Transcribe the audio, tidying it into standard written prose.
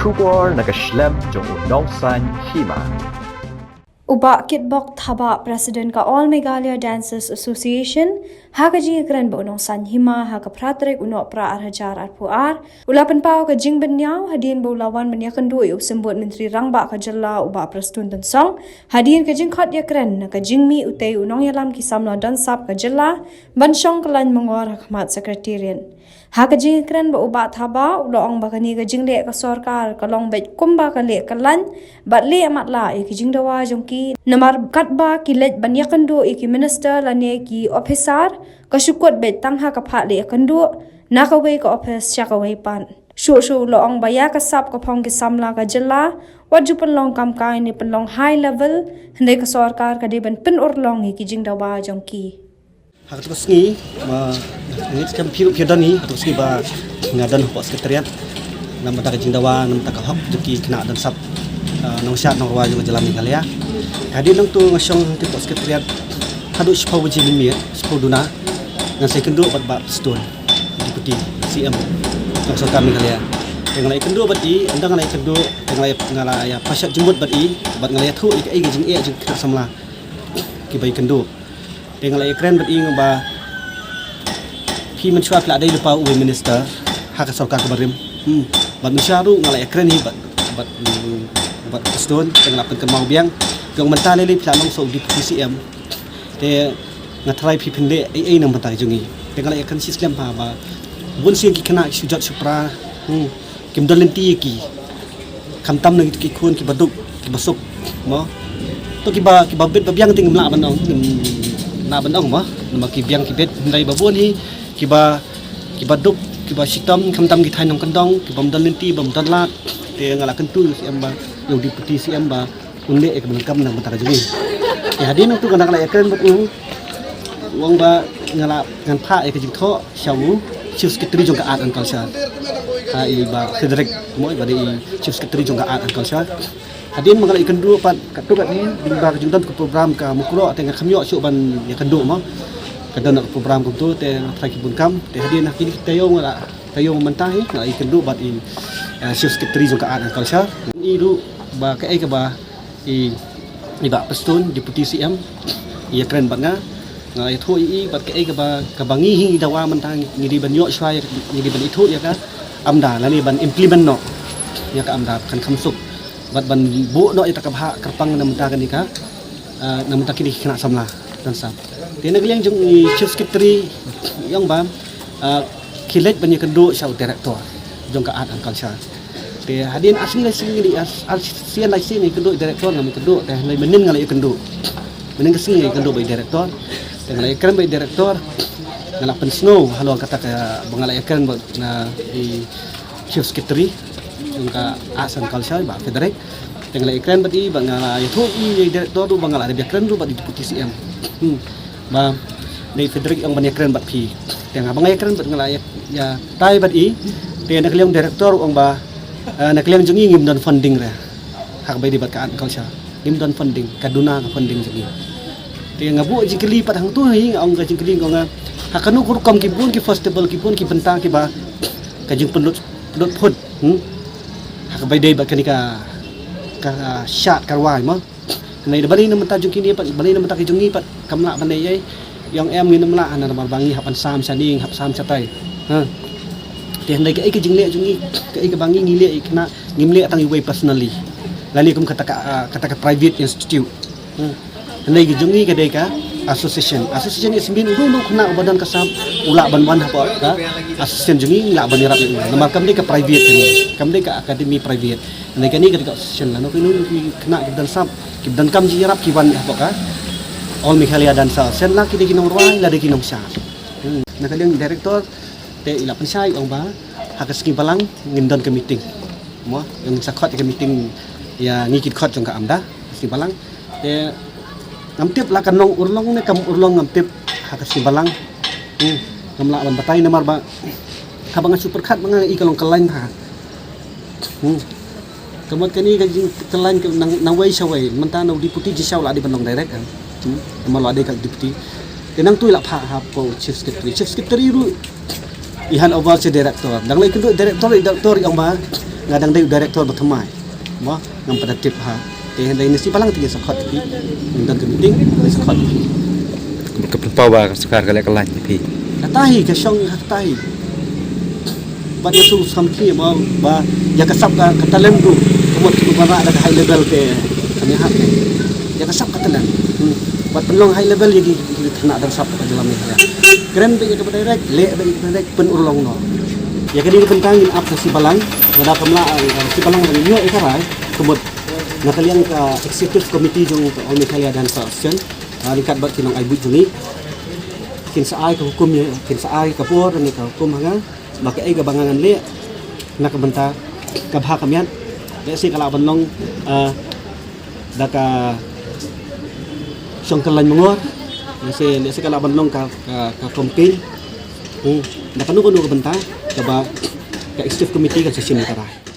Shubor nakaslem jong unongsan hima. Uba kitbok thaba President ka All Meghalaya Dancers Association hakaji kran ba unong sanhima haka pratrek uno pra arhajar arpuar ulapan pau ka jing benyaw hadien ba ulawan banyakan dua sembut menteri rangba ka jalla uba prestun dan song hadien ka jing khot ya kran na ka jing mi utei unong yalam ki samla dan sap ka jalla ban song kalan mangor hakmat sekretarian haka jing kran ba uba thaba ulong ba kani ka jing le ka sarkar ka long bet kumba ka le kalan bat le amat la ki jing dawa jong ki namar katba ki lej banyakan do ki minister lane ki officer ka shukot bet tang ha ka pha le kan do na ka we ka office sha ka we pan shu lo ong ba ya ka sap ka phong ki samla ka jalla waju pan long kam kai ni pan long high level hande ka sarkar ka de ban pin or long ki jing dawa jong ki Hak terus ni, ini sekarang piru ni, terus ni bah ngadan hok sekretariat, nama tak jindawa, nama tak hok, jadi kena dan sab, nong syat nong ruwa juga jalan Meghalaya. Hadir nong tu ngasong ti hok sekretariat, hadu sepau wajib limi, sepau duna, ngan saya kendu bat stone, deputi CM, nong sarkar Meghalaya. Yang lain kendu bat i, anda ngalai kendu, yang lain ngalai pasal jemput bat i, bat ngalai tu ikai jeng jeng kena samla, kibai kendu. Dengan lagi keren berarti ngubah pi mencuat lah ada lupa uwe minister hak sarkar kemarin bat mencaru ngalai keren ni bat stone dengan apa kemau biang yang mentah lele planong so di PCM te ngatrai pi pende ai nang mentah jungi dengan lagi keren sistem ba bun siang ki kena sujat supra kim dolenti ki kamtam nang ki kun ki baduk ki basuk mo to ki ba bet biang ting mla banong na bandong mah nama kibiang kibet dari babon hi kiba duk kiba sitam kamtam githai nong kandong kibam dalenti bam dalat te ngala kentu si amba yang deputi si amba unle ek belengkam nang betara juni ya hadin tu kana kala ekren betu wong ba ngala ngan pha ek jing tho shawu chief secretary jong ka art and culture ai ba federek moi ba di chief secretary jong ka art and culture hadin mangala ikan dua pat katu kat ni dingbar juntan ke program ka mukro tengah kamyo syuk ban ya kendu mo kadang nak program kum tu te trai kibun kam te hadin nak kini tayong la tayong mentah la ikan dua bat i chief secretary jong ka art and culture ni ru ba ka ai ka ba i ba pestun deputy CM ya keren bat nga thu i bat ka ai ka ba ka bangi hi dawa mentah ngidi ban yo swai ngidi ban itu ya ka amda la ni ban implement no ya ka amda kan khamsuk bat ban bu no ita kabha kerpang na menta kanika na menta kini kena samla dan sap tena geliang jong chief secretary yang ba kilet banyak kendu syau director jong ka art and culture te hadin asli ni asian lai sini kendu director nam kendu teh lai menin ngalai kendu menin kesini kendu bai director teh ngalai keren bai director ngalak pen snow halo kata ka bangalai keren na chief secretary jong ka art and culture ba federek tengah iklan berarti bangala itu direktor tu bangala ada keren tu berarti deputi CM ba dari federek yang banyak keren bat pi tengah bangai keren bangala ya tai berarti tengah kalian direktor ang ba nak kalian jungi ngim dan funding ra hak bai dibat ka art and culture ngim dan funding kaduna ka funding jungi tengah bu jikeli pat hang tu hi ang ka jikeli ngong hakanu kurkom ki bun ki festival ki bun ki bentang ki ba ka jing penlut phut hak bai dei bat kanika ka syat karwai mo nei bali na menta jung kini pat bali na menta ki jungi pat kamla ban nei yang em ngin mla ana mar bangi hapan sam saning hap sam chatai te nei ka ai ki jingle jungi ka ai ka bangi ngile ikna ngimle atang iway personally lali kum kata ka private institute nei ki jungi ka dei ka association is mean dulu kena badan kasab ula ban apa ka association jungi la ban rap nama kam dei ka private ni kam dei ka academy private nei ka ni ka association la no kinu kena dan sab dan kam ji rap ki ban apa ka All Meghalaya Dancer sen la ki dei kinong ruai la dei kinong sya na kaliang director te ila pensai ong ba hakas ki balang ngindon ke meeting mo yang sakot ke meeting ya ngikit khot jong ka amda ki balang te ngamtip lah kanong urlong ni kam urlong ngamtip hakas ki balang ngamla ban batai namar ba habang super cut mga ikalong kalain ha kamot kani ka kalain nang way saway manta no deputy ji saw la di banong direct namalo ade ka deputy tenang tu la pha ha po chief secretary ru ihan over si director dang lai kendu director yang ba ngadang day director bertemai mo ngam pada tip ha te henday ni si palang tiga sakot pi dan ke meeting ni sakot Kepempau ba sekar kali kelan pi. katahi ke syong katahi pada su samki ba ya kasap ka katalan tu kemot tu bara ada high level ke kami hak ya kasap katalan buat penlong high level lagi kena dan sap ke dalam ni keren be ke direct le be direct pen urlong no ya kini pentangin up si balang ada kamla si balang dari nyo ikarai kemot nakaliang ka executive committee jong All Meghalaya Dance Association likat bat kinong ay bujuni kin sa ay ka hukum ya kin sa ay ka por ni ka hukum hanga maka ay gabangangan le nakabenta kabha kamyan le si kala banlong daka songkalan mongor le si kala banlong ka kompil nakanu ka benta ka ba ka executive committee kan session ni karai